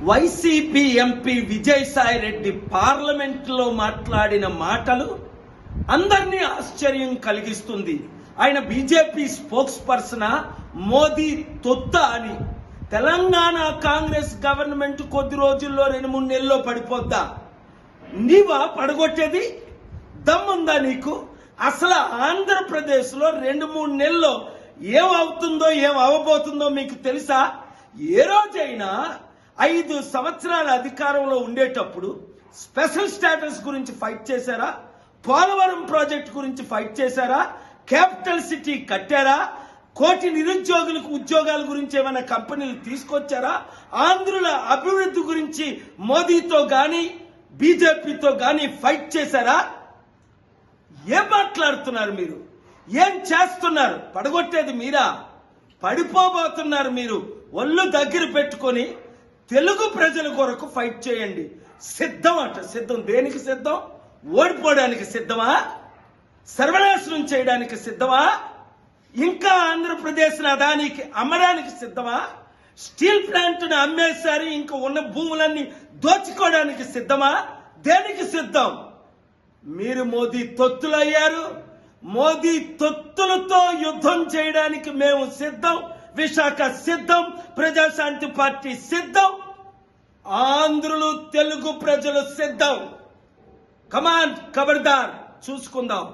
YCP MP Vijayasai Reddy పార్లమెంట్లో మాట్లాడిన మాటలు అందరినీ ఆశ్చర్యం కలిగిస్తుంది. ఆయన బీజేపీ స్పోక్స్ పర్సన్ మోదీ తొత్త అని. తెలంగాణ కాంగ్రెస్ గవర్నమెంట్ కొద్ది రోజుల్లో 2-3 నెలల్లో పడిపోద్దా? నీవా పడగొట్టేది? దమ్ముందా నీకు? అసలు ఆంధ్రప్రదేశ్లో 2-3 నెలల్లో ఏమవుతుందో ఏం అవ్వబోతుందో మీకు తెలుసా? ఏ రోజైనా 5 సంవత్సరాల అధికారంలో ఉండేటప్పుడు స్పెషల్ స్టేటస్ గురించి ఫైట్ చేశారా? పోలవరం ప్రాజెక్ట్ గురించి ఫైట్ చేశారా? క్యాపిటల్ సిటీ కట్టారా? 1 కోటి నిరుద్యోగులకు ఉద్యోగాల గురించి ఏమైనా కంపెనీలు తీసుకొచ్చారా? ఆంధ్రుల అభివృద్ధి గురించి మోదీతో గాని బీజేపీతో గాని ఫైట్ చేశారా? ఏం మాట్లాడుతున్నారు మీరు? ఏం చేస్తున్నారు? పడగొట్టేది మీరా? పడిపోబోతున్నారు మీరు. ఒళ్ళు దగ్గర పెట్టుకొని తెలుగు ప్రజల కొరకు ఫైట్ చేయండి. సిద్ధం అట. సిద్ధం దేనికి సిద్ధం? ఓడిపోవడానికి సిద్ధమా? సర్వనాశనం చేయడానికి సిద్ధమా? ఇంకా ఆంధ్రప్రదేశ్ అదానికి అమ్మడానికి సిద్ధమా? స్టీల్ ప్లాంట్ను అమ్మేశారు, ఇంకా ఉన్న భూములన్నీ దోచుకోవడానికి సిద్ధమా? దేనికి సిద్ధం? మీరు మోదీ తొత్తులయ్యారు. మోదీ తొత్తులతో యుద్ధం చేయడానికి మేము సిద్ధం. విశాఖ సిద్ధం. ప్రజాశాంతి పార్టీ సిద్ధం. ఆంధ్రులు తెలుగు ప్రజలు సిద్ధం. కమాన్, ఖబర్దార్, చూసుకుందాం.